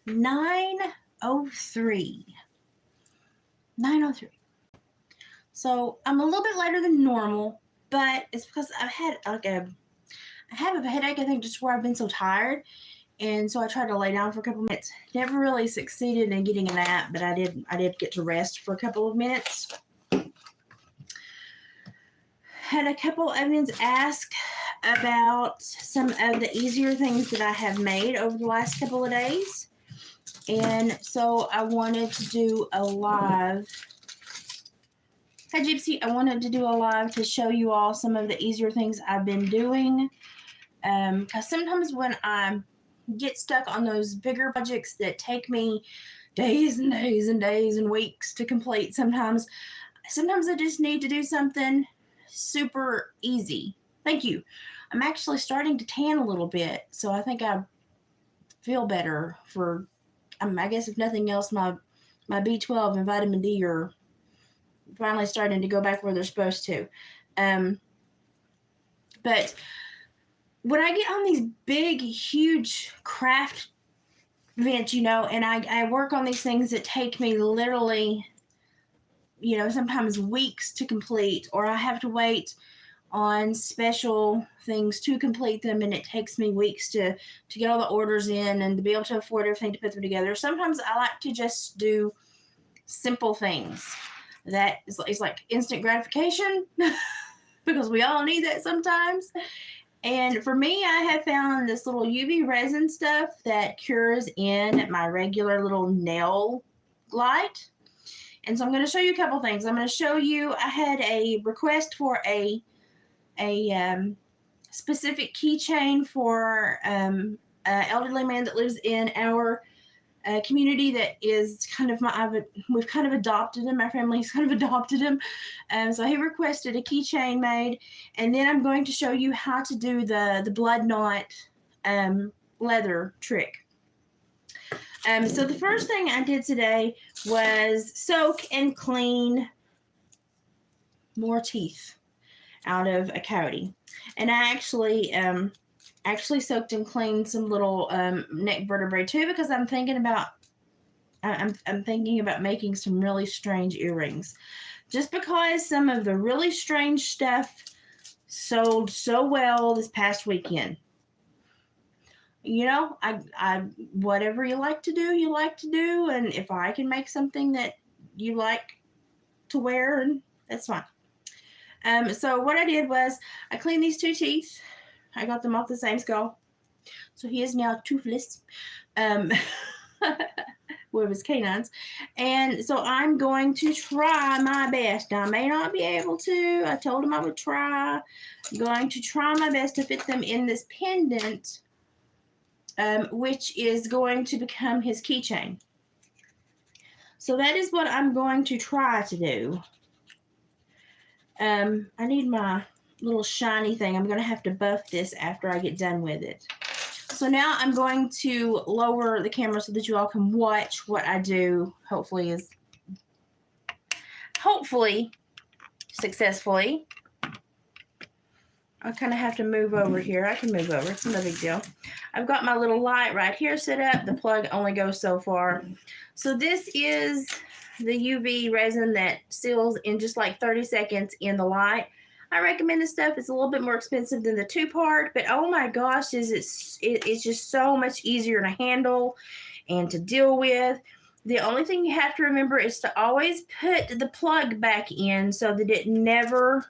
9:03. 9:03. So I'm a little bit later than normal, but it's because I have a headache, I think, just where I've been so tired. And so I tried to lay down for a couple minutes. Never really succeeded in getting a nap, but I did get to rest for a couple of minutes. Had a couple of onions ask about some of the easier things that I have made over the last couple of days. And so I wanted to do a live. Hi, Gypsy. I wanted to do a live to show you all some of the easier things I've been doing. Because sometimes when I get stuck on those bigger projects that take me days and days and days and weeks to complete, sometimes I just need to do something super easy. Thank you. I'm actually starting to tan a little bit, so I think I feel better for, I guess if nothing else, my B12 and vitamin D are finally starting to go back where they're supposed to. But when I get on these big, huge craft events, and I work on these things that take me literally, sometimes weeks to complete, or I have to wait on special things to complete them, and it takes me weeks to get all the orders in and to be able to afford everything to put them together. Sometimes I like to just do simple things that is like instant gratification because we all need that sometimes. And for me, I have found this little UV resin stuff that cures in my regular little nail light. And so I'm going to show you a couple things. I'm going to show you, I had a request for a specific keychain for an elderly man that lives in our community that is kind of we've kind of adopted him. My family's kind of adopted him. So he requested a keychain made, and then I'm going to show you how to do the blood knot leather trick. So the first thing I did today was soak and clean more teeth out of a coyote. And I actually soaked and cleaned some little neck vertebrae too, because I'm thinking about making some really strange earrings. Just because some of the really strange stuff sold so well this past weekend. I whatever you like to do, and if I can make something that you like to wear, and that's fine. So what I did was I cleaned these two teeth. I got them off the same skull. So he is now toothless. With his canines. And so I'm going to try my best. Now, I may not be able to. I told him I would try. I'm going to try my best to fit them in this pendant, which is going to become his keychain. So that is what I'm going to try to do. I need my little shiny thing. I'm going to have to buff this after I get done with it. So now I'm going to lower the camera so that you all can watch what I do, hopefully successfully. I kind of have to move over here. I can move over. It's no big deal. I've got my little light right here set up. The plug only goes so far. So this is the UV resin that seals in just like 30 seconds in the light. I recommend this stuff. It's a little bit more expensive than the 2-part, but oh my gosh, it's just so much easier to handle and to deal with. The only thing you have to remember is to always put the plug back in so that it never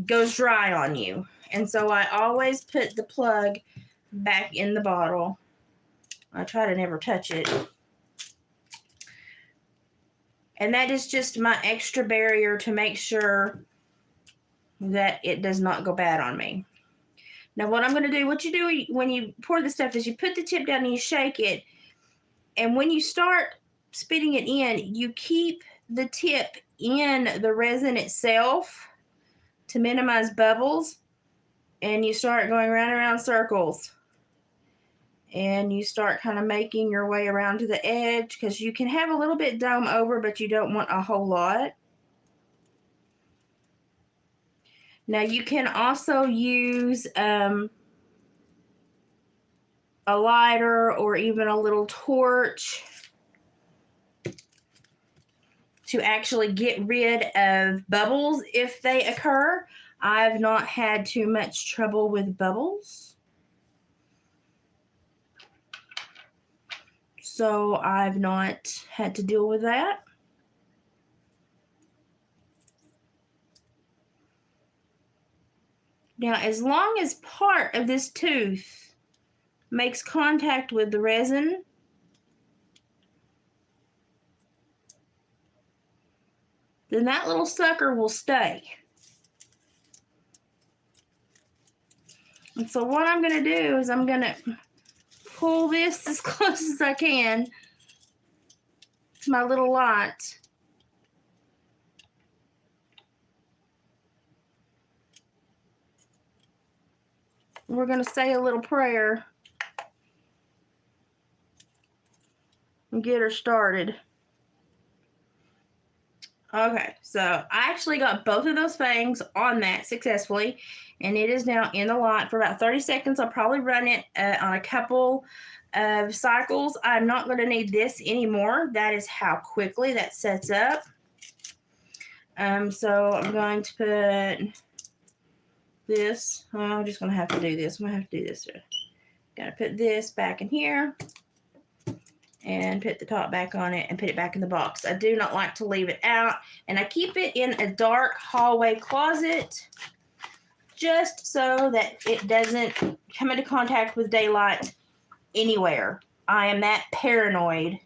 goes dry on you. And so I always put the plug back in the bottle. I try to never touch it. And that is just my extra barrier to make sure that it does not go bad on me. Now what I'm going to do, what you do when you pour the stuff is you put the tip down and you shake it. And when you start spitting it in, you keep the tip in the resin itself to minimize bubbles. And you start going round and round circles. And you start kind of making your way around to the edge, because you can have a little bit dome over, but you don't want a whole lot. Now you can also use a lighter or even a little torch to actually get rid of bubbles if they occur. I've not had too much trouble with bubbles, so I've not had to deal with that. Now, as long as part of this tooth makes contact with the resin, then that little sucker will stay. And so what I'm going to do is I'm going to pull this as close as I can to my little light. We're going to say a little prayer and get her started. Okay, so I actually got both of those fangs on that successfully, and it is now in the light for about 30 seconds. I'll probably run it on a couple of cycles. I'm not going to need this anymore. That is how quickly that sets up. So I'm going to put this. I'm just going to have to do this. I'm going to have to do this. Got to put this back in here and put the top back on it and put it back in the box. I do not like to leave it out, and I keep it in a dark hallway closet just so that it doesn't come into contact with daylight anywhere. I am that paranoid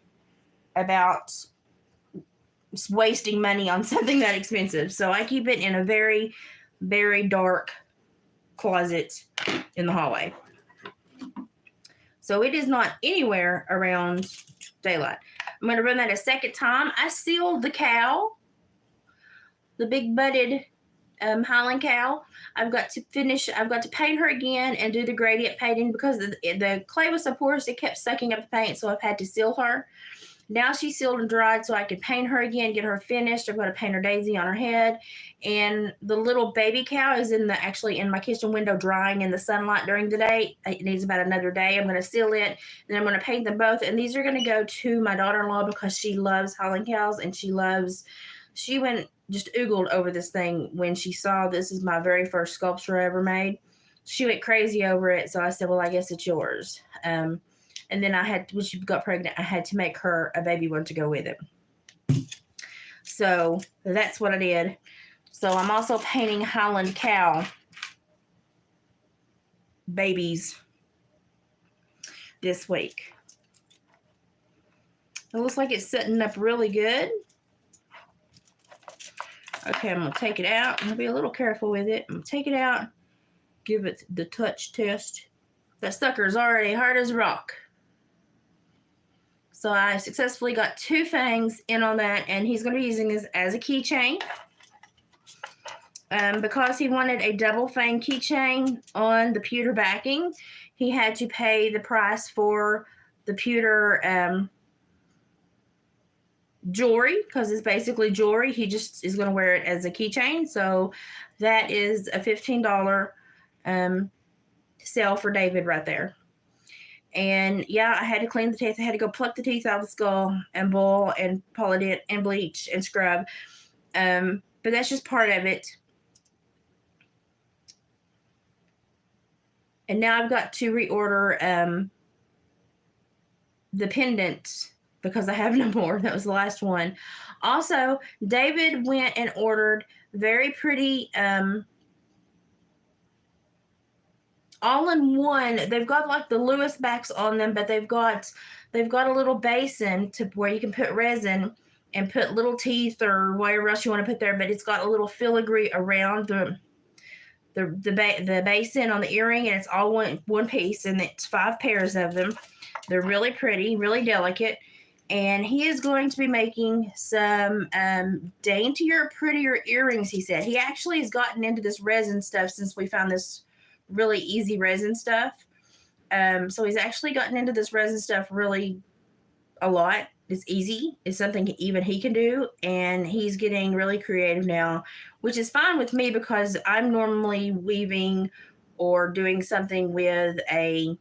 about wasting money on something that expensive, so I keep it in a very, very dark closet in the hallway. So it is not anywhere around daylight. I'm going to run that a second time. I sealed the cow, the big butted Highland cow. I've got to paint her again and do the gradient painting because the clay was so porous it kept sucking up the paint, so I've had to seal her. Now she's sealed and dried, so I can paint her again, get her finished. I'm going to paint her Daisy on her head. And the little baby cow is actually in my kitchen window drying in the sunlight during the day. It needs about another day. I'm going to seal it, then I'm going to paint them both. And these are going to go to my daughter-in-law because she loves Highland cows, and she went just oogled over this thing when she saw this is my very first sculpture I ever made. She went crazy over it, so I said, well, I guess it's yours. And then when she got pregnant, I had to make her a baby one to go with it. So that's what I did. So I'm also painting Highland cow babies this week. It looks like it's setting up really good. Okay, I'm going to take it out. I'm going to be a little careful with it. I'm going to take it out, give it the touch test. That sucker is already hard as rock. So I successfully got 2 fangs in on that, and he's going to be using this as a keychain. Because he wanted a double fang keychain on the pewter backing, he had to pay the price for the pewter jewelry, because it's basically jewelry. He just is going to wear it as a keychain. So that is a $15 sale for David right there. And yeah, I had to clean the teeth. I had to go pluck the teeth out of the skull and boil and polish it and bleach and scrub. But that's just part of it. And now I've got to reorder the pendant because I have no more. That was the last one. Also, David went and ordered very pretty all-in-one. They've got like the Lewis backs on them, but they've got a little basin to where you can put resin and put little teeth or whatever else you want to put there. But it's got a little filigree around the basin on the earring, and it's all one piece, and it's 5 pairs of them. They're really pretty, really delicate. And he is going to be making some daintier, prettier earrings, he said. He actually has gotten into this resin stuff since we found this really easy resin stuff. So he's actually gotten into this resin stuff really a lot. It's easy. It's something even he can do. And he's getting really creative now, which is fine with me because I'm normally weaving or doing something with a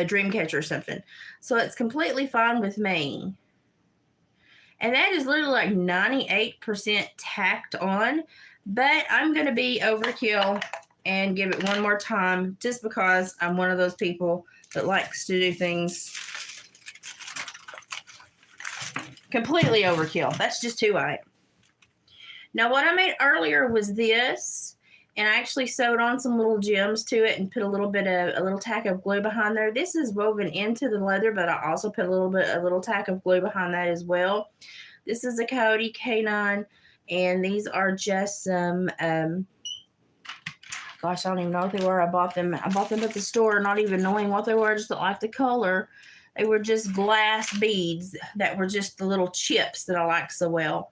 a dream catcher or something. So it's completely fine with me. And that is literally like 98% tacked on. But I'm going to be overkill and give it one more time just because I'm one of those people that likes to do things completely overkill. That's just who I am. Now, what I made earlier was this, and I actually sewed on some little gems to it and put a little tack of glue behind there. This is woven into the leather, but I also put a little tack of glue behind that as well. This is a Coyote K9, and these are just some, gosh, I don't even know what they were. I bought them at the store, not even knowing what they were. I just didn't like the color. They were just glass beads that were just the little chips that I like so well.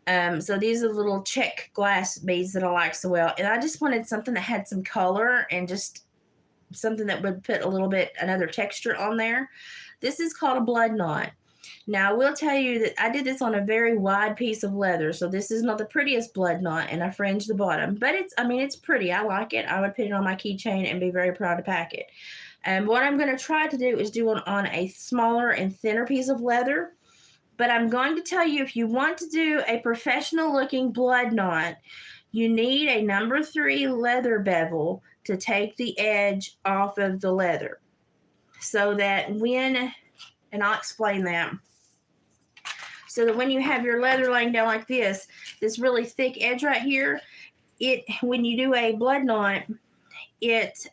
So these are the little check glass beads that I like so well. And I just wanted something that had some color and just something that would put another texture on there. This is called a blood knot. Now, I will tell you that I did this on a very wide piece of leather, so this is not the prettiest blood knot, and I fringed the bottom. But it's pretty. I like it. I would put it on my keychain and be very proud to pack it. And what I'm going to try to do is do it on a smaller and thinner piece of leather. But I'm going to tell you, if you want to do a professional-looking blood knot, you need a number 3 leather bevel to take the edge off of the leather. So that and I'll explain that. So that when you have your leather laying down like this really thick edge right here, when you do a blood knot, it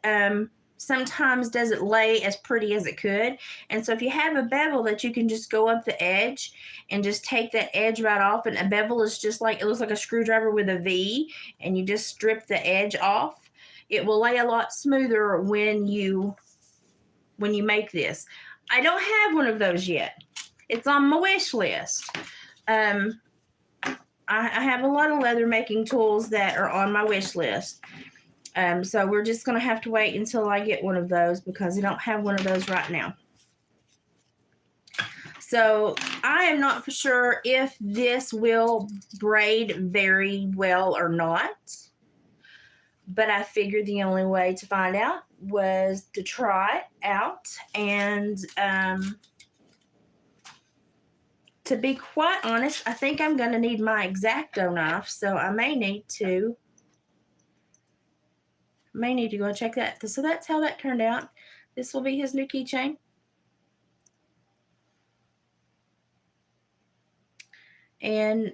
sometimes doesn't lay as pretty as it could. And so if you have a bevel that you can just go up the edge and just take that edge right off, and a bevel is just like, it looks like a screwdriver with a V, and you just strip the edge off, it will lay a lot smoother when you make this. I don't have one of those yet. It's on my wish list. I have a lot of leather making tools that are on my wish list. So we're just going to have to wait until I get one of those because I don't have one of those right now. So I am not for sure if this will braid very well or not. But I figured the only way to find out was to try it out. And to be quite honest, I think I'm going to need my X-Acto knife. So I may need to go check that. So that's how that turned out. This will be his new keychain. And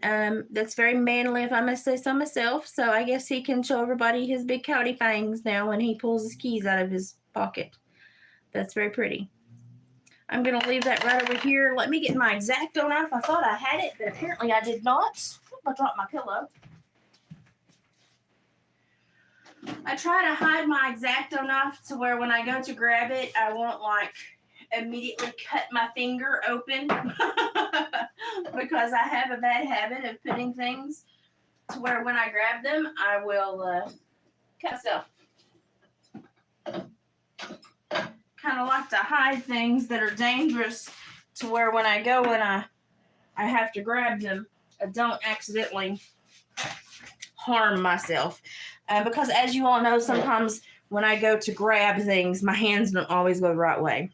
that's very manly, if I must say so myself. So I guess he can show everybody his big coyote fangs now when he pulls his keys out of his pocket. That's very pretty. I'm going to leave that right over here. Let me get my X-Acto knife. I thought I had it, but apparently I did not. I dropped my pillow. I try to hide my X-Acto knife to where when I go to grab it, I won't immediately cut my finger open because I have a bad habit of putting things to where when I grab them, I will cut stuff. Kind of like to hide things that are dangerous to where when I go and I have to grab them, I don't accidentally harm myself. Because as you all know, sometimes when I go to grab things, my hands don't always go the right way.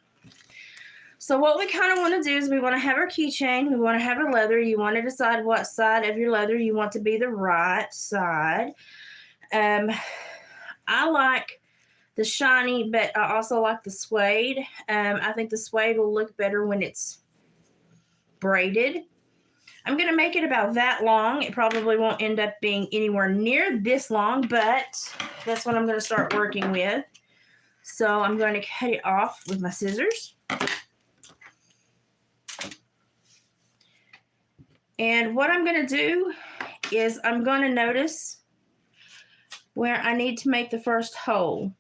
So what we kind of want to do is we want to have our keychain. We want to have our leather. You want to decide what side of your leather you want to be the right side. I like the shiny, but I also like the suede. I think the suede will look better when it's braided. I'm going to make it about that long. It probably won't end up being anywhere near this long, but that's what I'm going to start working with. So I'm going to cut it off with my scissors. And what I'm going to do is I'm going to notice where I need to make the first hole.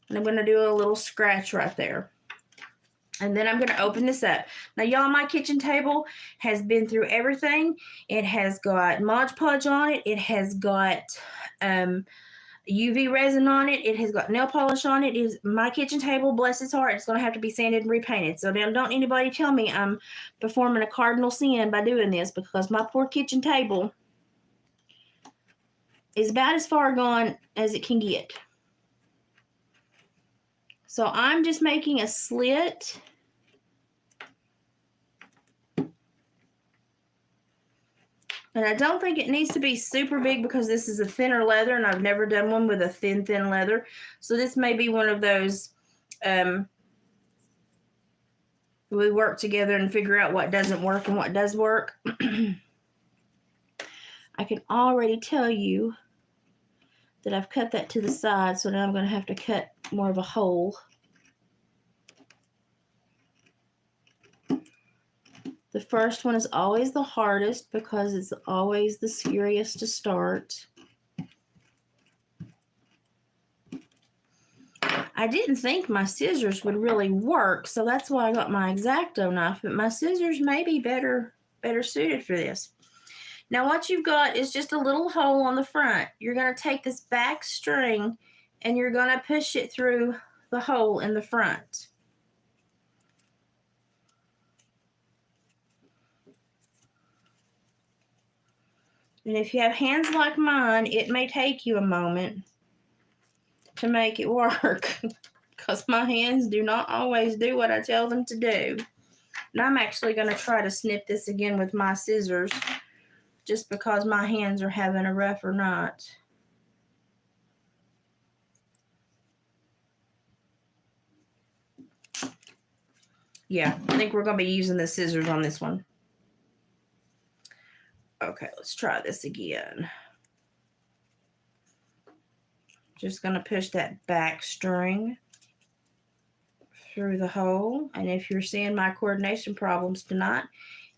And I'm going to do a little scratch right there. And then I'm going to open this up. Now, y'all, my kitchen table has been through everything. It has got Mod Podge on it. It has got UV resin on it. It has got nail polish on it. It is my kitchen table, bless its heart. It's going to have to be sanded and repainted. So don't anybody tell me I'm performing a cardinal sin by doing this, because my poor kitchen table is about as far gone as it can get. So I'm just making a slit. And I don't think it needs to be super big because this is a thinner leather and I've never done one with a thin leather. So this may be one of those we work together and figure out what doesn't work and what does work. I can already tell you that I've cut that to the side, so now I'm going to have to cut more of a hole. The first one is always the hardest because it's always the scariest to start. I didn't think my scissors would really work, so that's why I got my X-Acto knife, but my scissors may be better suited for this. Now what you've got is just a little hole on the front. You're going to take this back string and you're going to push it through the hole in the front. And if you have hands like mine, it may take you a moment to make it work because my hands do not always do what I tell them to do. And I'm actually going to try to snip this again with my scissors just because my hands are having a rougher night. Yeah, I think we're going to be using the scissors on this one. Okay, let's try this again. Just going to push that back string through the hole. And if you're seeing my coordination problems tonight,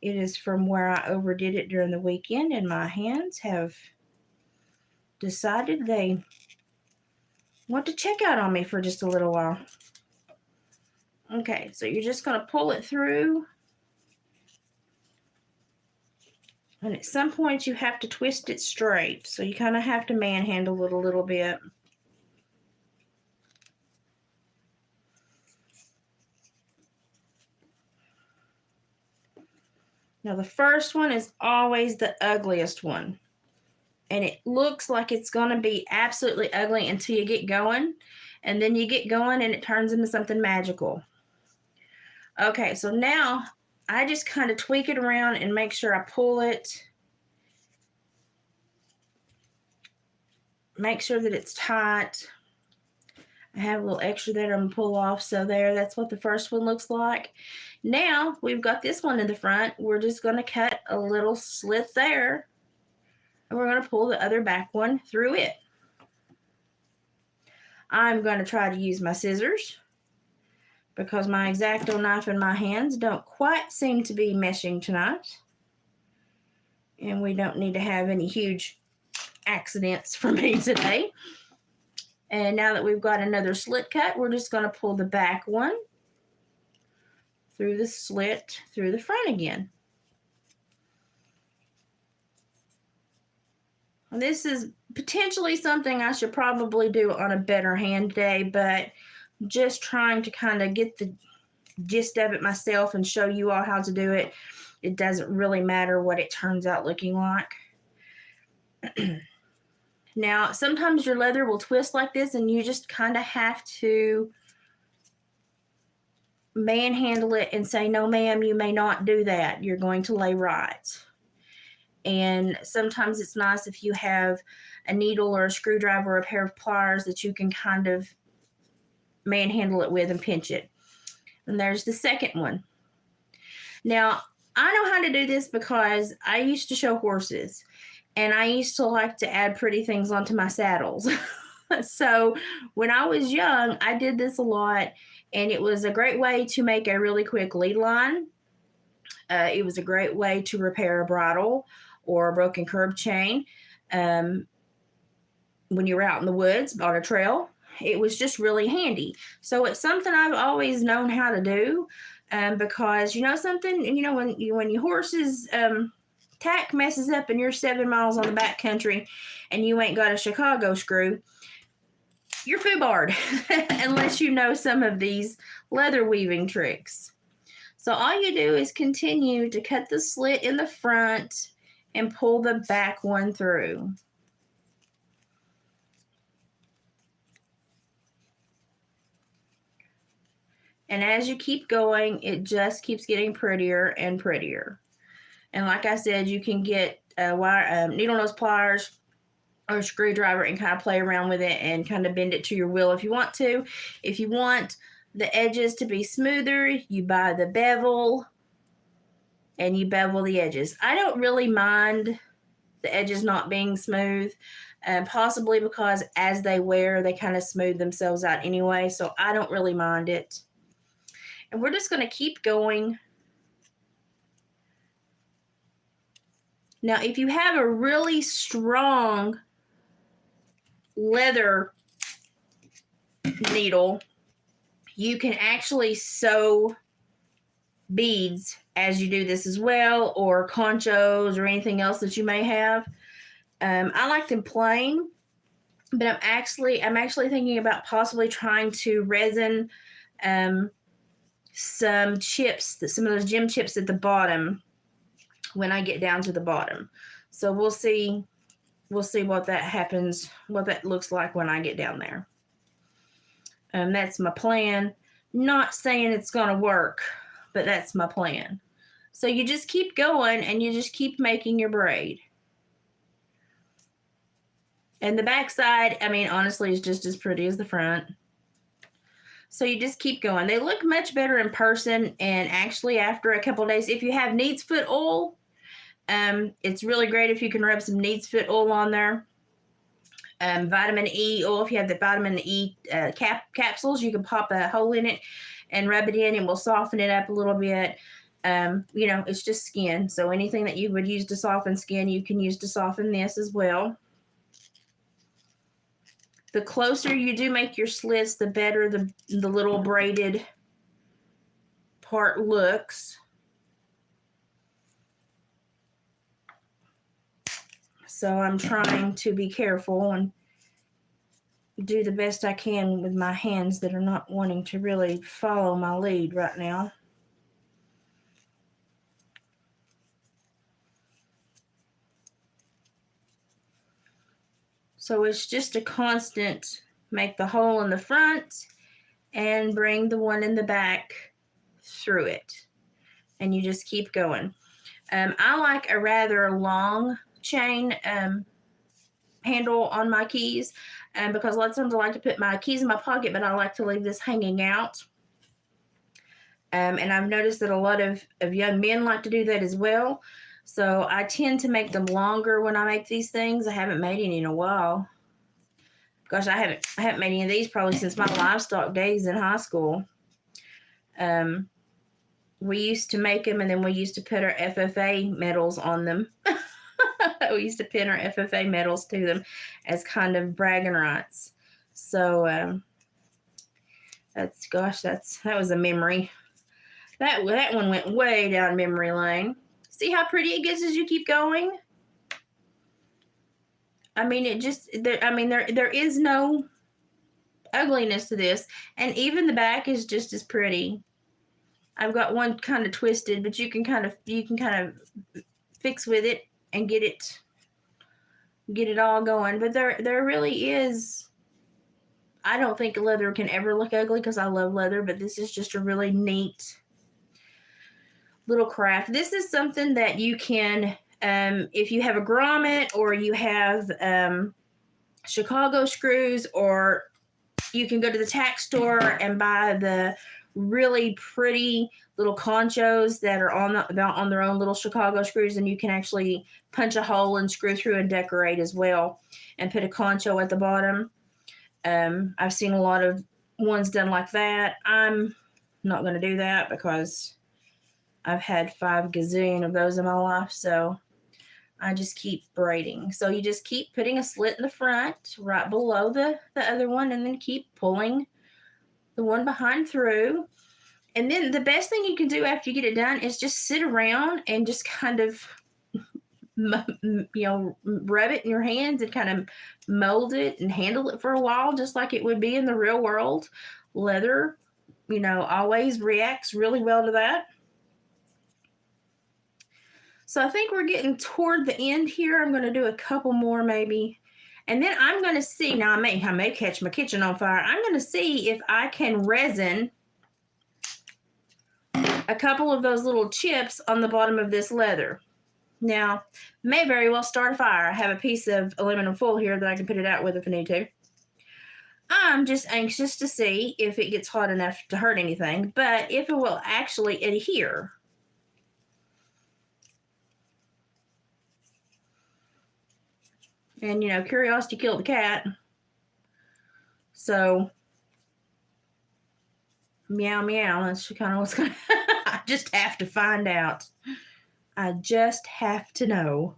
it is from where I overdid it during the weekend and my hands have decided they want to check out on me for just a little while. Okay, so you're just going to pull it through. And at some point you have to twist it straight. So you kind of have to manhandle it a little bit. Now the first one is always the ugliest one. And it looks like it's going to be absolutely ugly until you get going. And then you get going and it turns into something magical. Okay, so now I just kind of tweak it around and make sure I pull it. Make sure that it's tight. I have a little extra there I'm going to pull off. So there, that's what the first one looks like. Now we've got this one in the front. We're just going to cut a little slit there. And we're going to pull the other back one through it. I'm going to try to use my scissors because my X-Acto knife and my hands don't quite seem to be meshing tonight. And we don't need to have any huge accidents for me today. And now that we've got another slit cut, we're just going to pull the back one through the slit through the front again. And this is potentially something I should probably do on a better hand day, but just trying to kind of get the gist of it myself and show you all how to do it. It doesn't really matter what it turns out looking like. Now, sometimes your leather will twist like this and you just kind of have to manhandle it and say, no, ma'am, you may not do that. You're going to lay right. And sometimes it's nice if you have a needle or a screwdriver or a pair of pliers that you can kind of manhandle it with and pinch it. And there's the second one. Now, I know how to do this because I used to show horses. And I used to like to add pretty things onto my saddles. So when I was young, I did this a lot. And it was a great way to make a really quick lead line. It was a great way to repair a bridle or a broken curb chain. When you were out in the woods on a trail, it was just really handy. So it's something I've always known how to do. Because, you know something, when your horses... tack messes up and you're 7 miles on the back country and you ain't got a Chicago screw, you're foobarred unless you know some of these leather weaving tricks. So all you do is continue to cut the slit in the front and pull the back one through. And as you keep going, it just keeps getting prettier and prettier. And like I said, you can get needle nose pliers or a screwdriver and kind of play around with it and kind of bend it to your will if you want to. If you want the edges to be smoother, you buy the bevel and you bevel the edges. I don't really mind the edges not being smooth, possibly because as they wear, they kind of smooth themselves out anyway, so I don't really mind it. And we're just going to keep going. Now, if you have a really strong leather needle, you can actually sew beads as you do this as well, or conchos or anything else that you may have. I like them plain, but I'm actually thinking about possibly trying to resin some chips, some of those gem chips at the bottom when I get down to the bottom. So we'll see what that happens, what that looks like when I get down there. That's my plan. Not saying it's gonna work, but that's my plan. So you just keep going and you just keep making your braid. And the back side, I mean, honestly, is just as pretty as the front. So you just keep going. They look much better in person, and actually after a couple of days, if you have neat's foot oil, it's really great if you can rub some neat's foot oil on there. Vitamin E oil, if you have the vitamin E capsules, you can pop a hole in it and rub it in, and will soften it up a little bit. It's just skin. So anything that you would use to soften skin, you can use to soften this as well. The closer you do make your slits, the better the little braided part looks. So I'm trying to be careful and do the best I can with my hands that are not wanting to really follow my lead right now. So it's just a constant, make the hole in the front and bring the one in the back through it. And you just keep going. I like a rather long chain handle on my keys because a lot of times I like to put my keys in my pocket, but I like to leave this hanging out. And I've noticed that a lot of young men like to do that as well. So I tend to make them longer when I make these things. I haven't made any in a while. Gosh, I haven't made any of these probably since my livestock days in high school. We used to make them, and then we used to put our FFA medals on them. We used to pin our FFA medals to them as kind of bragging rights. So that was a memory. That one went way down memory lane. See how pretty it gets as you keep going? I mean, there is no ugliness to this, and even the back is just as pretty. I've got one kind of twisted, but you can kind of fix with it and get it all going. But there really is. I don't think leather can ever look ugly because I love leather, but this is just a really neat little craft. This is something that you can, if you have a grommet or you have Chicago screws, or you can go to the tack store and buy the really pretty little conchos that are on their own little Chicago screws, and you can actually punch a hole and screw through and decorate as well and put a concho at the bottom. I've seen a lot of ones done like that. I'm not going to do that because I've had 5 gazillion of those in my life, so I just keep braiding. So you just keep putting a slit in the front right below the other one, and then keep pulling the one behind through. And then the best thing you can do after you get it done is just sit around and just kind of, rub it in your hands and kind of mold it and handle it for a while, just like it would be in the real world. Leather, always reacts really well to that. So I think we're getting toward the end here. I'm going to do a couple more maybe. And then I'm going to see, now I may catch my kitchen on fire. I'm going to see if I can resin a couple of those little chips on the bottom of this leather. Now, may very well start a fire. I have a piece of aluminum foil here that I can put it out with if I need to. I'm just anxious to see if it gets hot enough to hurt anything, but if it will actually adhere. And, you know, curiosity killed the cat. So, meow, meow. That's kind of what's going to I just have to find out. I just have to know.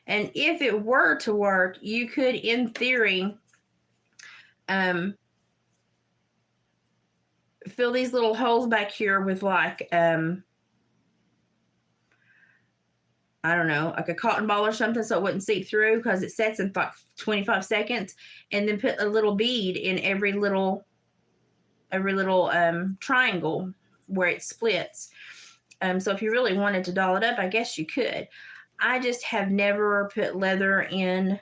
And if it were to work, you could, in theory, fill these little holes back here with like, I don't know, like a cotton ball or something so it wouldn't seep through because it sets in like 25 seconds, and then put a little bead in every little triangle where it splits. So if you really wanted to doll it up, I guess you could. I just have never put leather and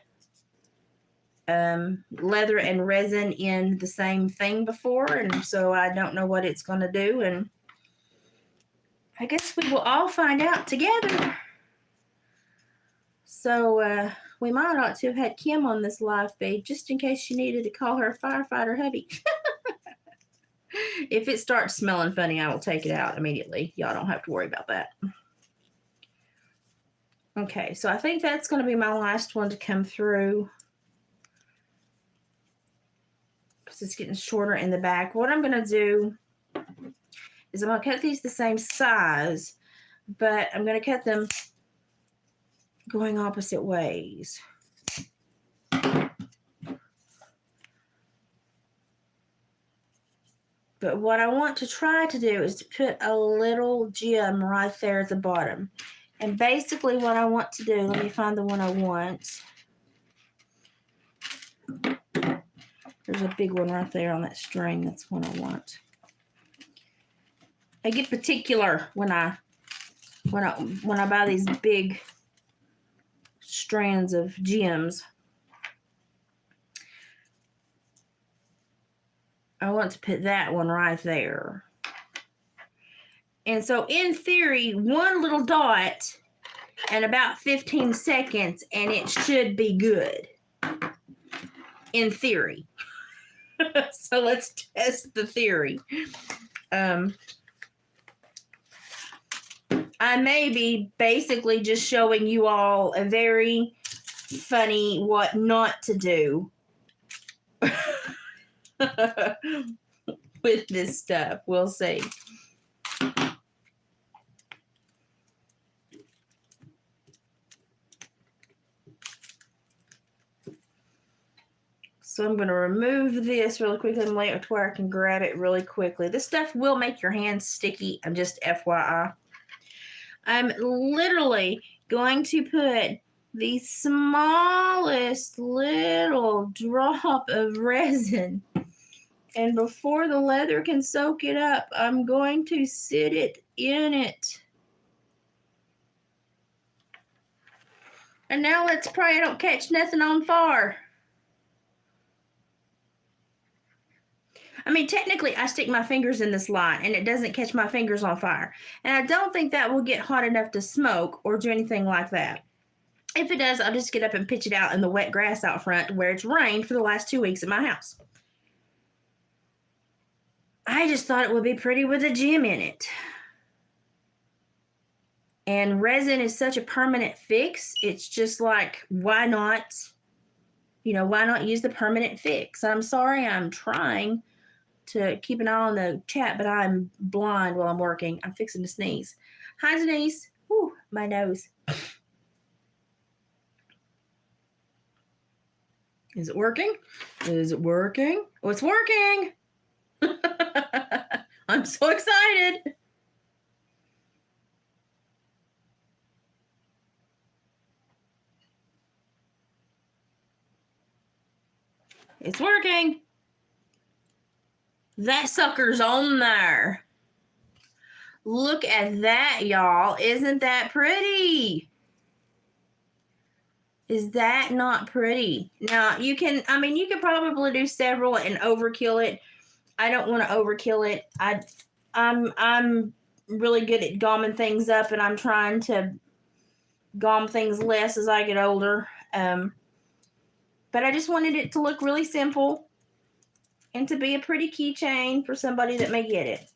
resin in the same thing before, and so I don't know what it's going to do, and I guess we will all find out together. So we might ought to have had Kim on this live feed just in case she needed to call her firefighter hubby. If it starts smelling funny, I will take it out immediately. Y'all don't have to worry about that. Okay, so I think that's going to be my last one to come through because it's getting shorter in the back. What I'm going to do is I'm going to cut these the same size, but I'm going to cut them going opposite ways. But what I want to try to do is to put a little gem right there at the bottom. And basically what I want to do, let me find the one I want. There's a big one right there on that string. That's what I want. I get particular when I buy these big strands of gems. I want to put that one right there. And so in theory, one little dot and about 15 seconds and it should be good. In theory. So let's test the theory. I may be basically just showing you all a very funny what not to do with this stuff. We'll see. So I'm going to remove this really quickly and lay it to where I can grab it really quickly. This stuff will make your hands sticky. I'm just FYI. I'm literally going to put the smallest little drop of resin. And before the leather can soak it up, I'm going to sit it in it. And now let's pray I don't catch nothing on fire. I mean, technically, I stick my fingers in this line, and it doesn't catch my fingers on fire. And I don't think that will get hot enough to smoke or do anything like that. If it does, I'll just get up and pitch it out in the wet grass out front where it's rained for the last 2 weeks at my house. I just thought it would be pretty with a gem in it. And resin is such a permanent fix. It's just like, why not? You know, why not use the permanent fix? I'm sorry, I'm trying to keep an eye on the chat, but I'm blind while I'm working. I'm fixing to sneeze. Hi, Denise. Whew, my nose. Is it working? Is it working? Oh, it's working. I'm so excited. It's working. That sucker's on there. Look at that, y'all. Isn't that pretty? Is that not pretty? Now, you can probably do several and overkill it. I don't want to overkill it. I'm really good at gomming things up, and I'm trying to gom things less as I get older. But I just wanted it to look really simple and to be a pretty keychain for somebody that may get it.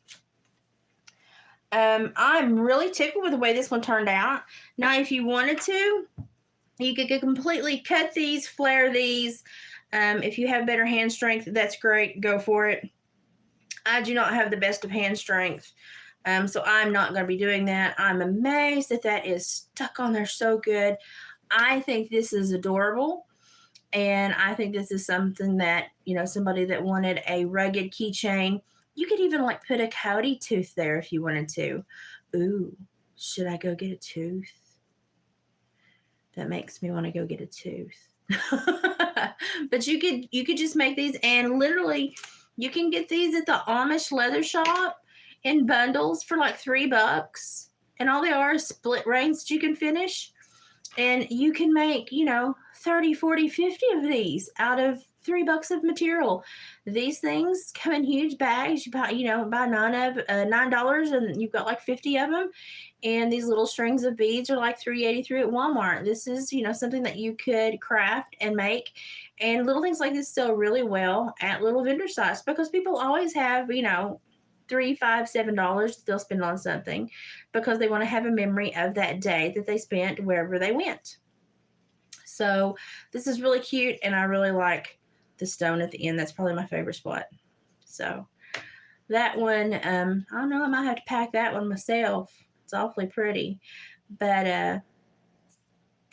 I'm really tickled with the way this one turned out. Now, if you wanted to, you could completely cut these, flare these. If you have better hand strength, that's great. Go for it. I do not have the best of hand strength, so I'm not going to be doing that. I'm amazed that that is stuck on there so good. I think this is adorable, and I think this is something that, you know, somebody that wanted a rugged keychain, you could even like put a coyote tooth there if you wanted to. Ooh, should I go get a tooth? That makes me want to go get a tooth. But you could just make these, and literally you can get these at the Amish leather shop in bundles for like $3. And all they are is split rings that you can finish. And you can make, you know, 30, 40, 50 of these out of $3 of material. These things come in huge bags. You buy, buy $9 and you've got like 50 of them. And these little strings of beads are like $3.83 at Walmart. This is, something that you could craft and make. And little things like this sell really well at little vendor sites because people always have, $3, $5, $7 they'll spend on something because they want to have a memory of that day that they spent wherever they went. So this is really cute, and I really like the stone at the end. That's probably my favorite spot. So that one, I don't know, I might have to pack that one myself. It's awfully pretty, but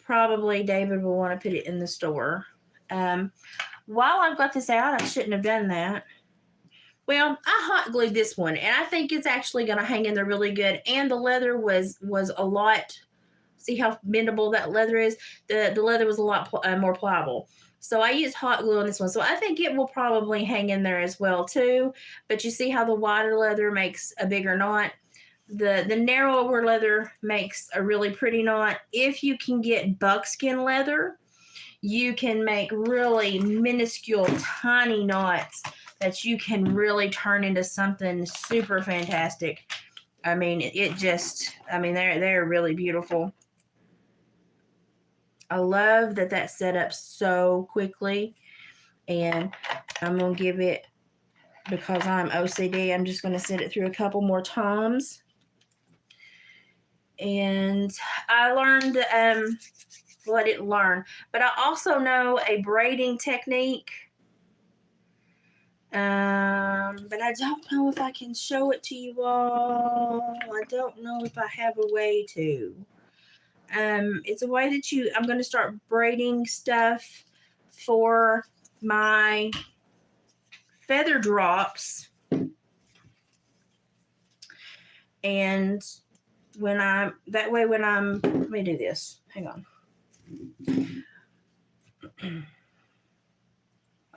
probably David will want to put it in the store. While I've got this out, I shouldn't have done that. Well, I hot glued this one, and I think it's actually going to hang in there really good. And the leather was a lot. See how bendable that leather is? The leather was a lot more pliable. So I used hot glue on this one. So I think it will probably hang in there as well too. But you see how the wider leather makes a bigger knot? The narrower leather makes a really pretty knot. If you can get buckskin leather, you can make really minuscule, tiny knots that you can really turn into something super fantastic. I mean, they're really beautiful. I love that set up so quickly, and I'm going to give it, because I'm OCD, I'm just going to set it through a couple more times. And I learned, well, I didn't learn, but I also know a braiding technique. But I don't know if I can show it to you all. I don't know if I have a way to. It's a way that I'm going to start braiding stuff for my feather drops. And let me do this. Hang on.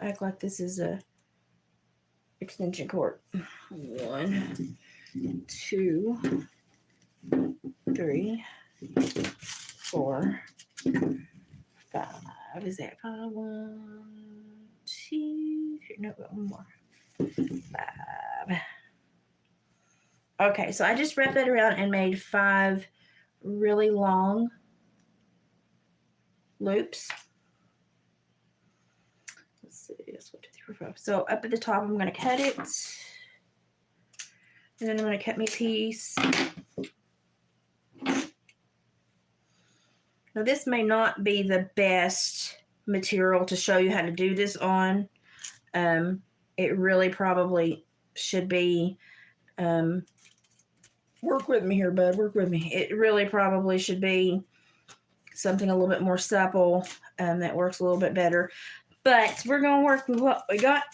Act like this is a extension cord. 1, 2, 3, 4, 5. Is that 5? 1, 2, 3. No, one more. 5. Okay, so I just wrapped that around and made 5 really long loops. Let's see. That's 1, 2, 3, 4, 5. So up at the top, I'm going to cut it. And then I'm going to cut me a piece. Now, this may not be the best material to show you how to do this on. It really probably should be, work with me here, bud, work with me. It really probably should be something a little bit more supple, that works a little bit better. But we're going to work with what we got,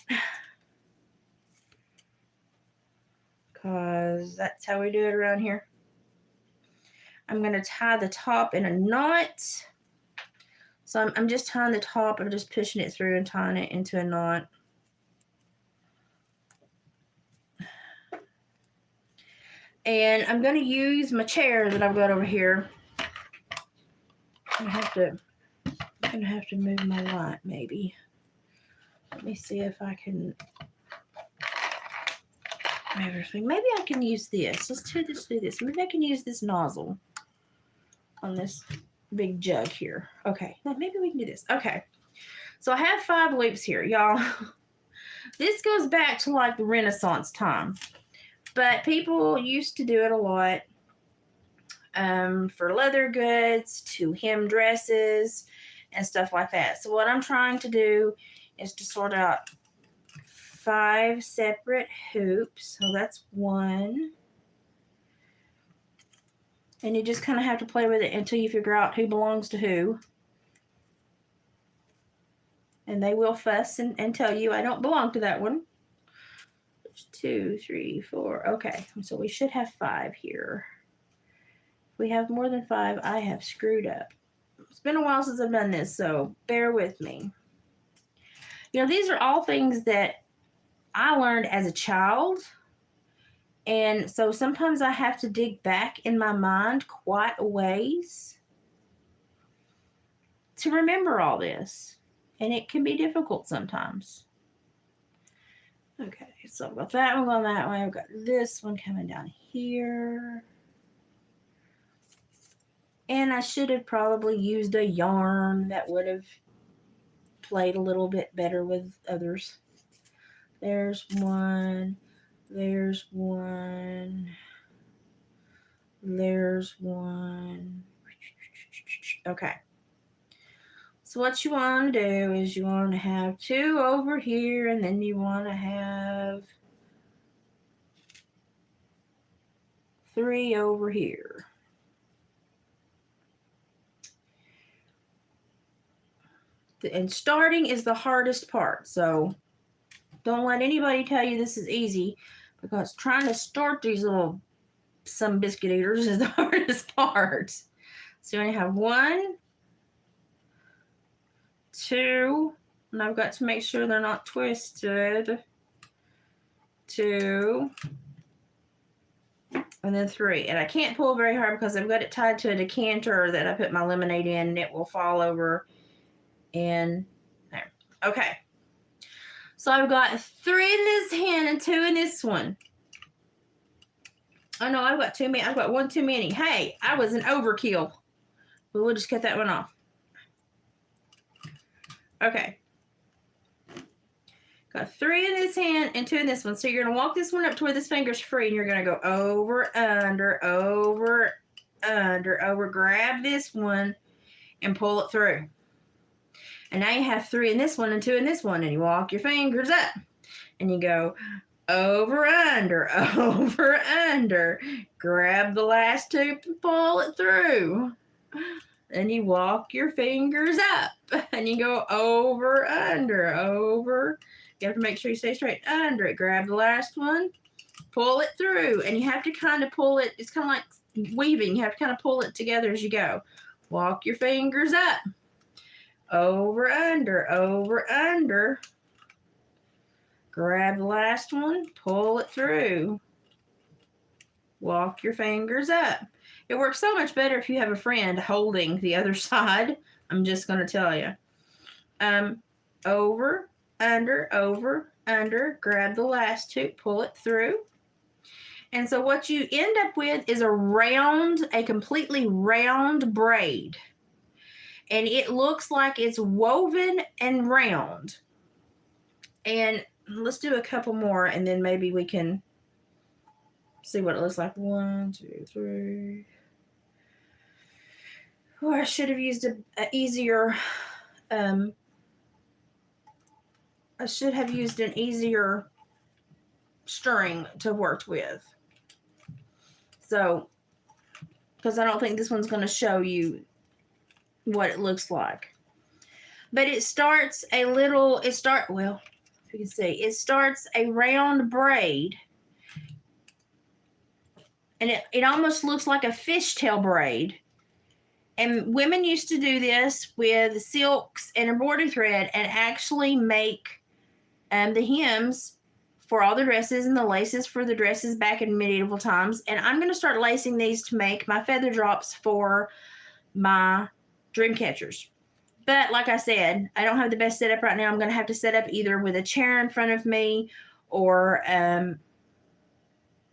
because that's how we do it around here. I'm going to tie the top in a knot. So I'm just tying the top. I'm just pushing it through and tying it into a knot. And I'm going to use my chair that I've got over here. I'm going to have to move my light maybe. Let me see if I can Maybe I can use this. Let's do this. Maybe I can use this nozzle on this big jug here. Okay, maybe we can do this. Okay, so I have 5 loops here, y'all. This goes back to like the Renaissance time, but people used to do it a lot for leather goods, to hem dresses, and stuff like that. So what I'm trying to do is to sort out 5 separate hoops. So that's 1. And you just kind of have to play with it until you figure out who belongs to who. And they will fuss and tell you, I don't belong to that one. 2, 3, 4. Okay, so we should have 5 here. If we have more than 5, I have screwed up. It's been a while since I've done this, so bear with me. You know, these are all things that I learned as a child. And so sometimes I have to dig back in my mind quite a ways to remember all this. And it can be difficult sometimes. Okay, so I've got that one going that way. I've got this one coming down here. And I should have probably used a yarn that would have played a little bit better with others. There's 1. There's 1. There's 1. Okay. So what you want to do is you want to have 2 over here, and then you want to have 3 over here. And starting is the hardest part. So don't let anybody tell you this is easy, because trying to start these little some biscuit eaters is the hardest part. So you only have 1, 2, and I've got to make sure they're not twisted. 2, and then 3. And I can't pull very hard because I've got it tied to a decanter that I put my lemonade in, and it will fall over in there. Okay. So I've got 3 in this hand and 2 in this one. Oh no, I've got too many. I've got 1 too many. Hey, I was an overkill. But we'll just cut that one off. Okay. Got 3 in this hand and 2 in this one. So you're going to walk this one up to where this finger's free, and you're going to go over, under, over, under, over. Grab this one and pull it through. And now you have 3 in this one and 2 in this one, and you walk your fingers up, and you go over, under, over, under. Grab the last 2 and pull it through. And you walk your fingers up, and you go over, under, over. You have to make sure you stay straight under it. Grab the last one, pull it through, and you have to kind of pull it. It's kind of like weaving. You have to kind of pull it together as you go. Walk your fingers up. Over, under. Grab the last one, pull it through. Walk your fingers up. It works so much better if you have a friend holding the other side. I'm just going to tell you. Over, under. Grab the last 2, pull it through. And so what you end up with is a completely round braid. And it looks like it's woven and round. And let's do a couple more, and then maybe we can see what it looks like. 1, 2, 3. Oh, I should have used an easier, I should have used an easier string to work with. So, because I don't think this one's going to show you what it looks like. But it starts well, if you can see, it starts a round braid. And it almost looks like a fishtail braid. And women used to do this with silks and embroidery thread and actually make the hems for all the dresses and the laces for the dresses back in medieval times. And I'm going to start lacing these to make my feather drops for my dream catchers. But like I said, I don't have the best setup right now. I'm going to have to set up either with a chair in front of me or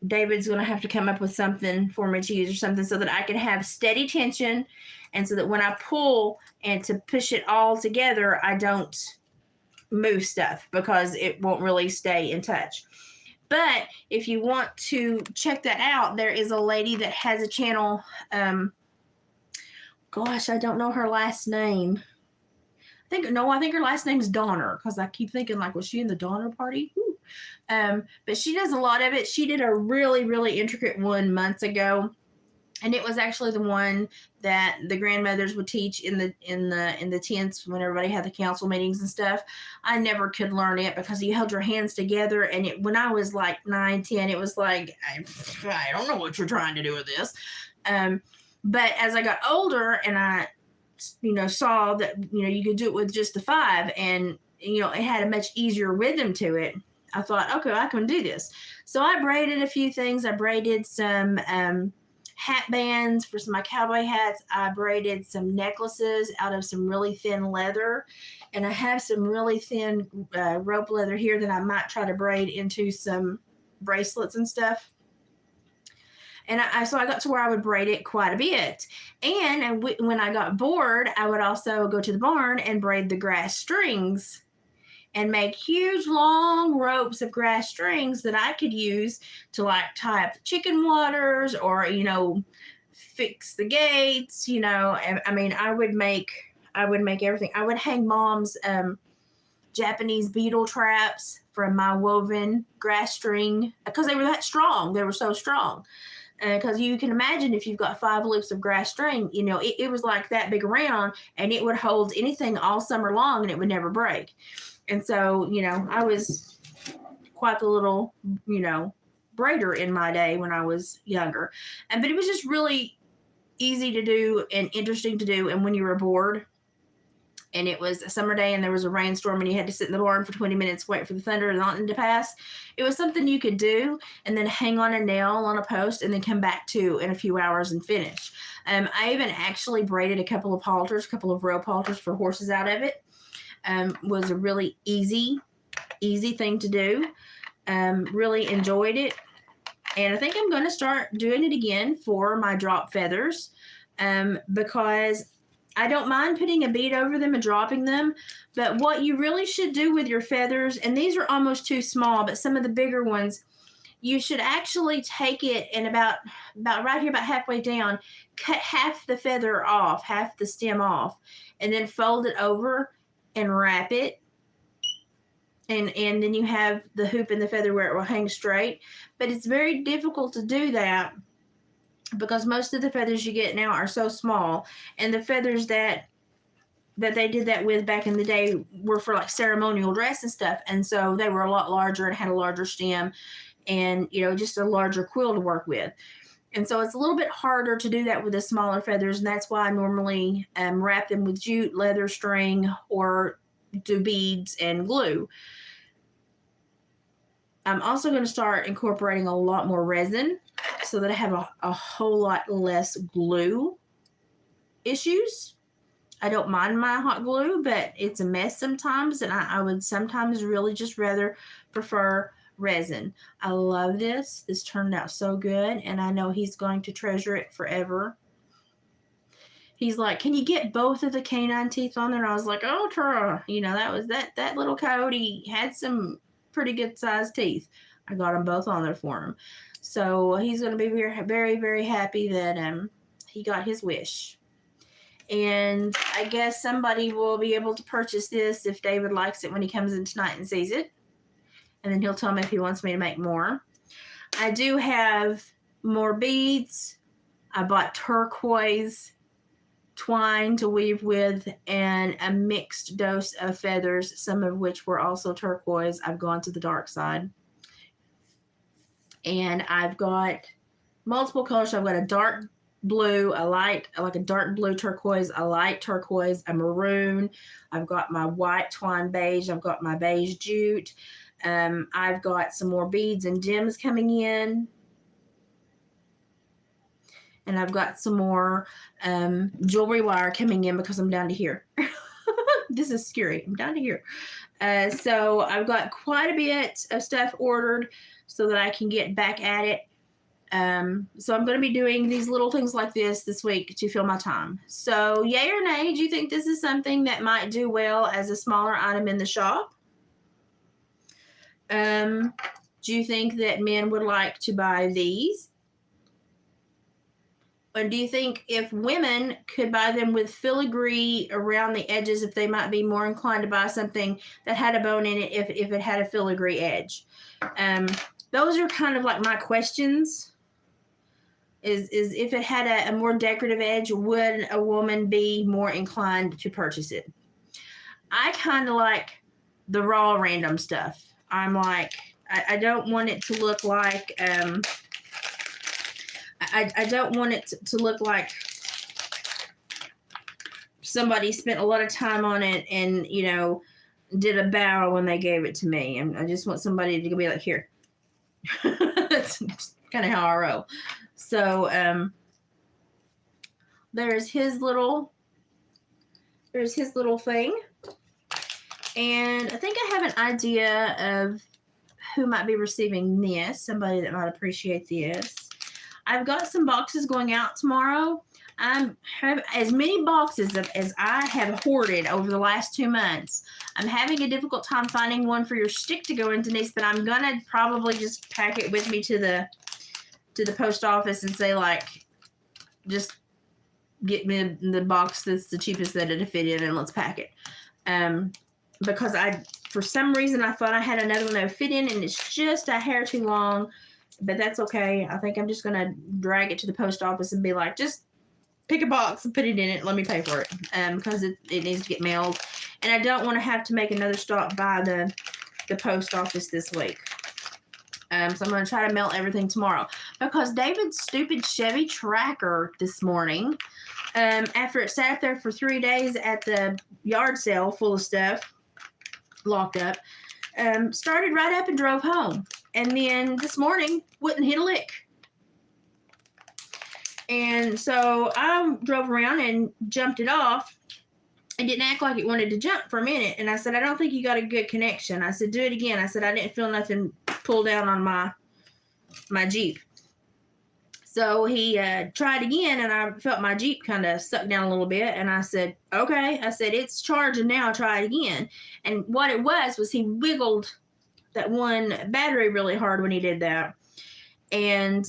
David's going to have to come up with something for me to use or something so that I can have steady tension, and so that when I pull and to push it all together, I don't move stuff because it won't really stay in touch. But if you want to check that out, there is a lady that has a channel. Gosh, I don't know her last name. I think her last name's Donner, because I keep thinking, like, was she in the Donner Party? But she does a lot of it. She did a really, really intricate one months ago, and it was actually the one that the grandmothers would teach in the tents when everybody had the council meetings and stuff. I never could learn it because you held your hands together, and when I was like 9, 10, it was like, I don't know what you're trying to do with this. But as I got older and I saw that, you could do it with just the 5, and, it had a much easier rhythm to it. I thought, okay, I can do this. So I braided a few things. I braided some hat bands for some of my cowboy hats. I braided some necklaces out of some really thin leather. And I have some really thin rope leather here that I might try to braid into some bracelets and stuff. And so I got to where I would braid it quite a bit. And when I got bored, I would also go to the barn and braid the grass strings and make huge long ropes of grass strings that I could use to, like, tie up the chicken waters or, fix the gates, I mean, I would make everything. I would hang Mom's Japanese beetle traps from my woven grass string because they were that strong. They were so strong. Because you can imagine if you've got 5 loops of grass string, it was like that big around, and it would hold anything all summer long and it would never break. And so, I was quite the little, braider in my day when I was younger. But it was just really easy to do and interesting to do. And when you were bored and it was a summer day and there was a rainstorm and you had to sit in the barn for 20 minutes, wait for the thunder and lightning to pass, it was something you could do and then hang on a nail on a post and then come back to in a few hours and finish. I even actually braided a couple of halters, a couple of rope halters for horses out of it. Was a really easy thing to do. Really enjoyed it. And I think I'm going to start doing it again for my drop feathers because I don't mind putting a bead over them and dropping them. But what you really should do with your feathers, and these are almost too small, but some of the bigger ones, you should actually take it and about right here, about halfway down, cut half the feather off, half the stem off, and then fold it over and wrap it. And then you have the hoop and the feather where it will hang straight. But it's very difficult to do that because most of the feathers you get now are so small. And the feathers that they did that with back in the day were for, like, ceremonial dress and stuff. And so they were a lot larger and had a larger stem and, just a larger quill to work with. And so it's a little bit harder to do that with the smaller feathers. And that's why I normally wrap them with jute, leather string, or do beads and glue. I'm also going to start incorporating a lot more resin so that I have a whole lot less glue issues. I don't mind my hot glue, but it's a mess sometimes, and I would sometimes really just rather prefer resin. I love this. This turned out so good, and I know he's going to treasure it forever. He's like, can you get both of the canine teeth on there? And I was like, oh, Tara, that was that little coyote had some pretty good sized teeth. I got them both on there for him. So he's going to be very, very, very happy that he got his wish. And I guess somebody will be able to purchase this if David likes it when he comes in tonight and sees it. And then he'll tell me if he wants me to make more. I do have more beads. I bought turquoise twine to weave with and a mixed dose of feathers, some of which were also turquoise. I've gone to the dark side. And I've got multiple colors. I've got a dark blue, like a dark blue turquoise, a light turquoise, a maroon. I've got my white twine beige. I've got my beige jute. I've got some more beads and gems coming in. And I've got some more jewelry wire coming in because I'm down to here. This is scary. I'm down to here. So I've got quite a bit of stuff ordered so that I can get back at it. So I'm going to be doing these little things like this week to fill my time. So yay or nay, do you think this is something that might do well as a smaller item in the shop? Do you think that men would like to buy these? And do you think if women could buy them with filigree around the edges, if they might be more inclined to buy something that had a bone in it if it had a filigree edge? Those are kind of like my questions. Is if it had a more decorative edge, would a woman be more inclined to purchase it? I kind of like the raw random stuff. I'm like, I don't want it to look like, I don't want it to look like somebody spent a lot of time on it and, you know, did a bow when they gave it to me. And I just want somebody to be like, here. That's kind of how I roll. So there's his little thing. And I think I have an idea of who might be receiving this, somebody that might appreciate this. I've got some boxes going out tomorrow. I have as many boxes as I have hoarded over the last 2 months. I'm having a difficult time finding one for your stick to go in, Denise, but I'm gonna probably just pack it with me to the post office and say, like, just get me the box that's the cheapest that it'll fit in and let's pack it. Because for some reason I thought I had another one that would fit in and it's just a hair too long, but that's okay. I think I'm just going to drag it to the post office and be like, just pick a box and put it in it. Let me pay for it. Because it needs to get mailed. And I don't want to have to make another stop by the post office this week. So I'm going to try to mail everything tomorrow. Because David's stupid Chevy Tracker this morning, after it sat there for 3 days at the yard sale full of stuff, locked up, started right up and drove home. And then this morning wouldn't hit a lick. And so I drove around and jumped it off and didn't act like it wanted to jump for a minute. And I said, I don't think you got a good connection. I said, do it again. I said, I didn't feel nothing pull down on my Jeep. So he tried again, and I felt my Jeep kind of suck down a little bit. And I said, okay. I said, it's charging now. Try it again. And what it was he wiggled that one battery really hard when he did that. And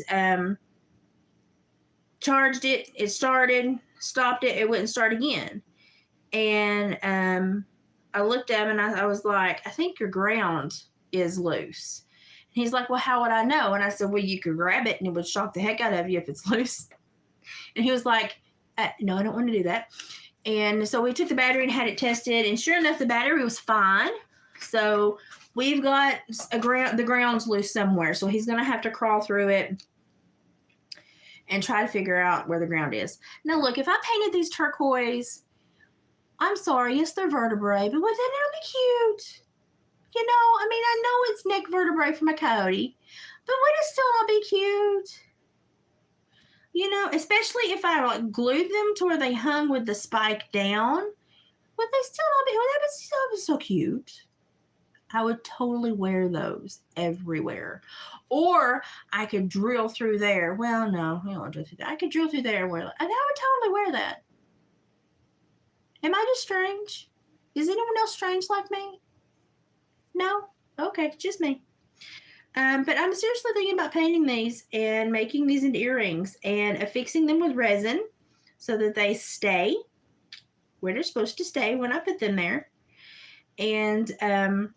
charged it. It started, stopped it. It wouldn't start again. And I looked at him, and I was like, I think your ground is loose. He's like, well, how would I know? And I said, well, you could grab it and it would shock the heck out of you if it's loose. And he was like, no, I don't want to do that. And so we took the battery and had it tested. And sure enough, the battery was fine. So we've got the ground's loose somewhere. So he's going to have to crawl through it and try to figure out where the ground is. Now, look, if I painted these turquoise, I'm sorry, it's their vertebrae, but wouldn't that be cute? You know, I mean, I know it's neck vertebrae for my Cody, but would it still not be cute? You know, especially if I like glued them to where they hung with the spike down, would they still not be? Would that be so cute? I would totally wear those everywhere. Or I could drill through there. Well, no, I don't want to drill through that. I could drill through there and wear it. And I would totally wear that. Am I just strange? Is anyone else strange like me? No? Okay, just me. But I'm seriously thinking about painting these and making these into earrings and affixing them with resin so that they stay where they're supposed to stay when I put them there. And I'm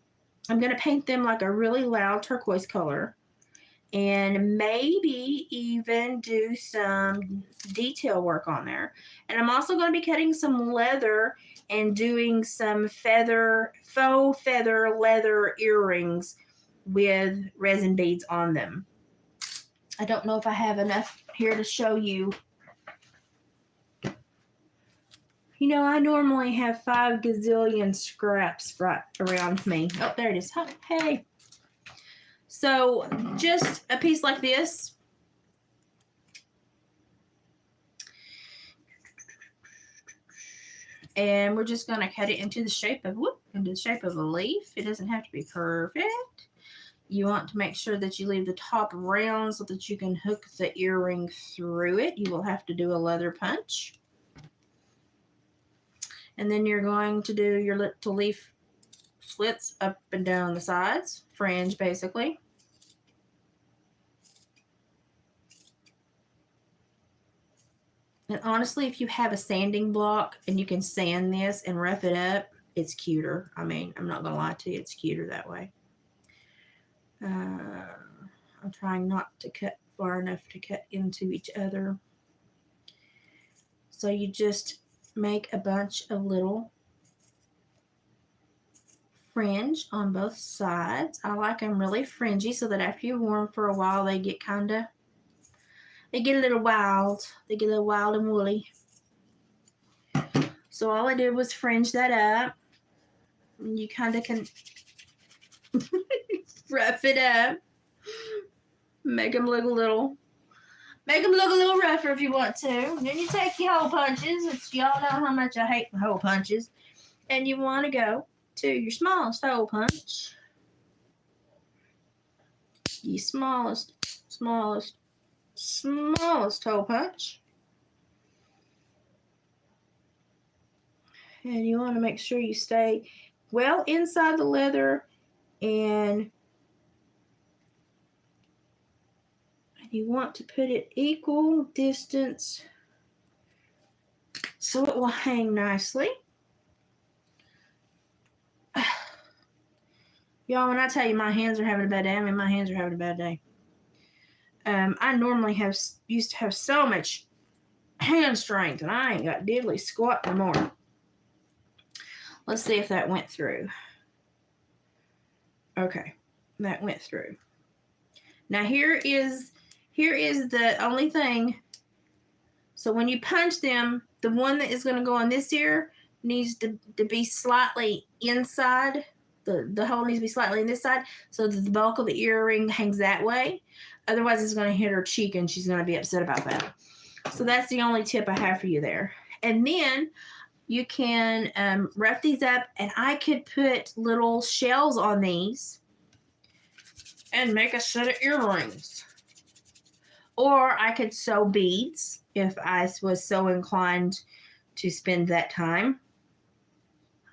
going to paint them like a really loud turquoise color and maybe even do some detail work on there. And I'm also going to be cutting some leather and doing some faux feather leather earrings with resin beads on them. I don't know if I have enough here to show you. You know, I normally have 5 gazillion scraps right around me. Oh, there it is. Hey. So just a piece like this. And we're just going to cut it into the shape of a leaf. It doesn't have to be perfect. You want to make sure that you leave the top round so that you can hook the earring through it. You will have to do a leather punch. And then you're going to do your little leaf slits up and down the sides, fringe basically. And honestly, if you have a sanding block and you can sand this and rough it up, it's cuter. I mean, I'm not going to lie to you, it's cuter that way. I'm trying not to cut far enough to cut into each other. So you just make a bunch of little fringe on both sides. I like them really fringy so that after you wear them for a while, they get a little wild. They get a little wild and woolly. So all I did was fringe that up. And you kind of can rough it up. Make them look a little rougher if you want to. And then you take your hole punches. Y'all know how much I hate hole punches. And you want to go to your smallest hole punch. Your smallest hole punch. And you want to make sure you stay well inside the leather, and you want to put it equal distance so it will hang nicely. Y'all, when I tell you my hands are having a bad day, I mean my hands are having a bad day. I normally used to have so much hand strength, and I ain't got diddly squat no more. Let's see if that went through. Okay, that went through. Now here is the only thing. So when you punch them, the one that is going to go on this ear needs to be slightly inside. The hole needs to be slightly in this side so that the bulk of the earring hangs that way. Otherwise, it's going to hit her cheek and she's going to be upset about that. So that's the only tip I have for you there. And then you can rough these up, and I could put little shells on these and make a set of earrings. Or I could sew beads if I was so inclined to spend that time.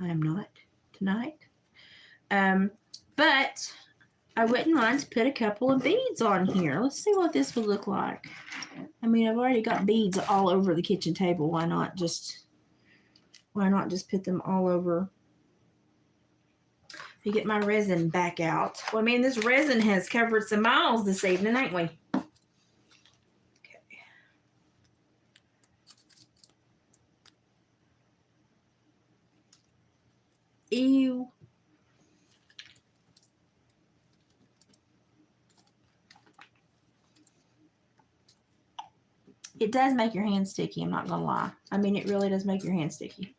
I am not tonight. But I wouldn't mind to put a couple of beads on here. Let's see what this would look like. I mean, I've already got beads all over the kitchen table. Why not just put them all over? Let me get my resin back out. Well, I mean, this resin has covered some miles this evening, ain't we? Okay. Ew. It does make your hands sticky, I'm not going to lie. I mean, it really does make your hands sticky.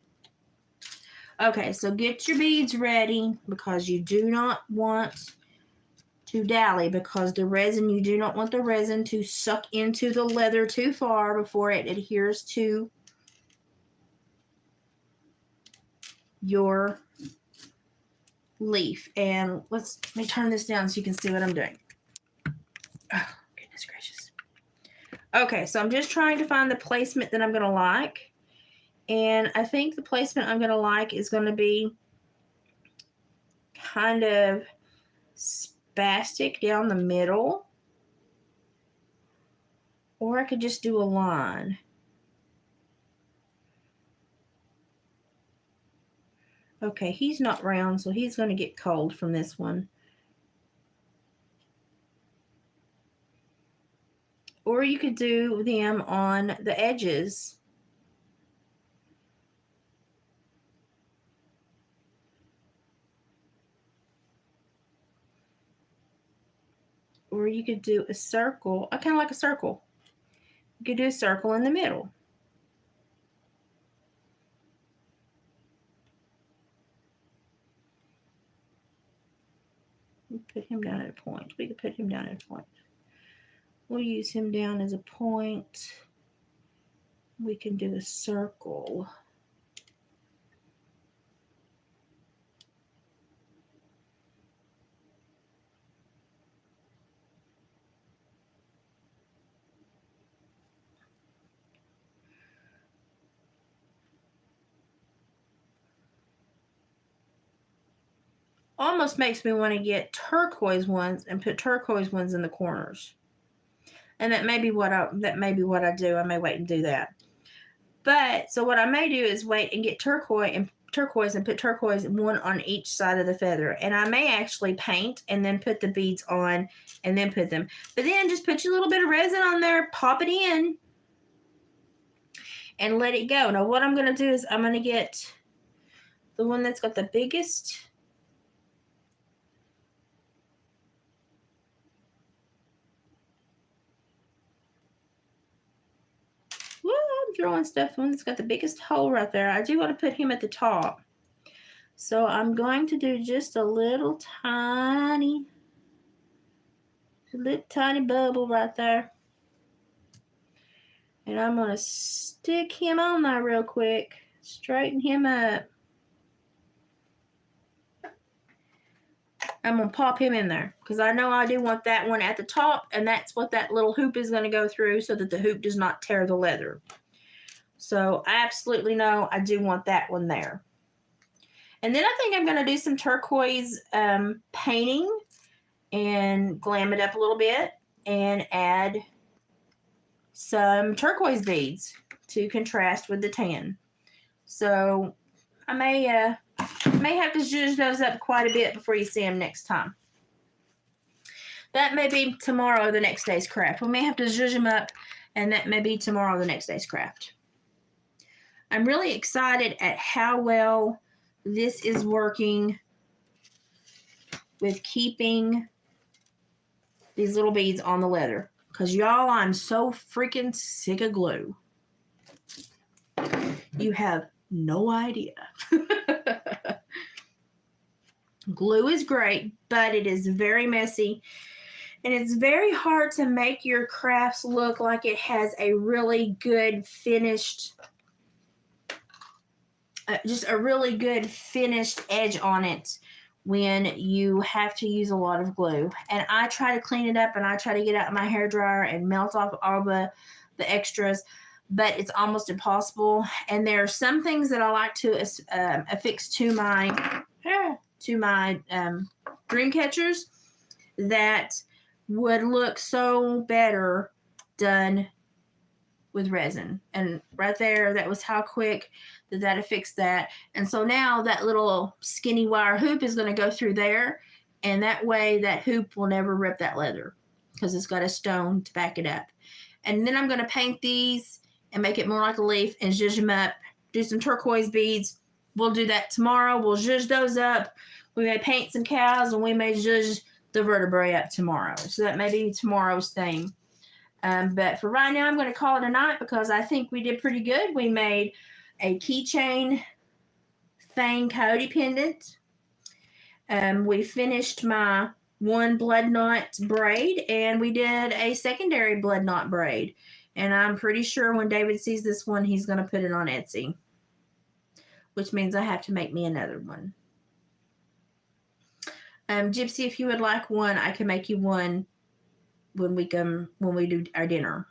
Okay, so get your beads ready because you do not want to dally, because the resin, you do not want the resin to suck into the leather too far before it adheres to your leaf. And let me turn this down so you can see what I'm doing. Oh, goodness gracious. Okay, so I'm just trying to find the placement that I'm going to like. And I think the placement I'm going to like is going to be kind of spastic down the middle. Or I could just do a line. Okay, he's not round, so he's going to get cold from this one. Or you could do them on the edges. Or you could do a circle. I kind of like a circle. You could do a circle in the middle. Put him down at a point. We could put him down at a point. We'll use him down as a point. We can do a circle. almost makes me want to get turquoise ones and put turquoise ones in the corners. And that may be what I do. I may wait and do that. But so what I may do is wait and get turquoise and put turquoise one on each side of the feather. And I may actually paint and then put the beads on and then put them. But then just put your little bit of resin on there, pop it in, and let it go. Now what I'm going to do is I'm going to get the one that's got the biggest. Well, I'm drawing stuff. The one that's got the biggest hole right there. I do want to put him at the top. So I'm going to do just a little tiny bubble right there. And I'm going to stick him on there real quick. Straighten him up. I'm going to pop him in there because I know I do want that one at the top, and that's what that little hoop is going to go through so that the hoop does not tear the leather. So I absolutely know I do want that one there. And then I think I'm going to do some turquoise painting and glam it up a little bit and add some turquoise beads to contrast with the tan. So I may have to zhuzh those up quite a bit before you see them next time. That may be tomorrow or the next day's craft. We may have to zhuzh them up, and that may be tomorrow or the next day's craft. I'm really excited at how well this is working with keeping these little beads on the leather. Because, y'all, I'm so freaking sick of glue. You have no idea. Glue is great, but it is very messy. And it's very hard to make your crafts look like it has a really good finished, just a really good finished edge on it when you have to use a lot of glue. And I try to clean it up, and I try to get out my hairdryer and melt off all the extras, but it's almost impossible. And there are some things that I like to affix to my dream catchers that would look so better done with resin. And right there, that was how quick that affixed that. And so now that little skinny wire hoop is going to go through there, and that way that hoop will never rip that leather because it's got a stone to back it up. And then I'm going to paint these and make it more like a leaf and zhuzh them up, do some turquoise beads. We'll do that tomorrow. We'll zhuzh those up. We may paint some cows, and we may zhuzh the vertebrae up tomorrow. So that may be tomorrow's thing. But for right now, I'm going to call it a night because I think we did pretty good. We made a keychain Fang Coyote pendant. We finished my one blood knot braid, and we did a secondary blood knot braid. And I'm pretty sure when David sees this one, he's going to put it on Etsy, which means I have to make me another one. Gypsy, if you would like one, I can make you one when we do our dinner,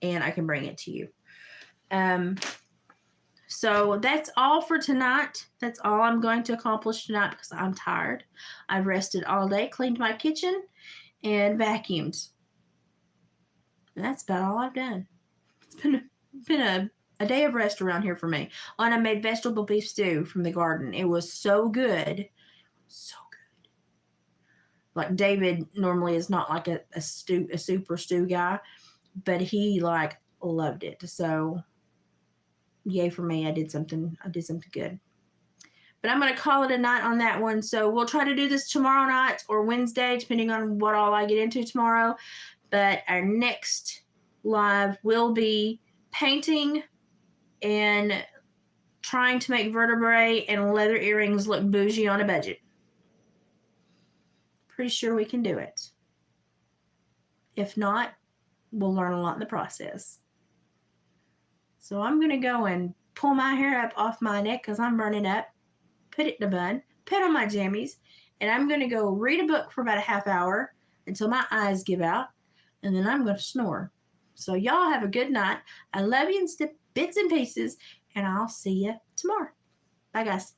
and I can bring it to you. So that's all for tonight. That's all I'm going to accomplish tonight because I'm tired. I've rested all day, cleaned my kitchen, and vacuumed. And that's about all I've done. It's been a day of rest around here for me. And I made vegetable beef stew from the garden. It was so good. So good. Like, David normally is not like a super stew guy, but he loved it. So yay for me. I did something good. But I'm going to call it a night on that one. So we'll try to do this tomorrow night or Wednesday, depending on what all I get into tomorrow. But our next live will be painting and trying to make vertebrae and leather earrings look bougie on a budget. Pretty sure we can do it. If not, we'll learn a lot in the process. So I'm going to go and pull my hair up off my neck because I'm burning up, put it in a bun, put on my jammies, and I'm going to go read a book for about a half hour until my eyes give out, and then I'm going to snore. So y'all have a good night. I love you in bits and pieces, and I'll see you tomorrow. Bye, guys.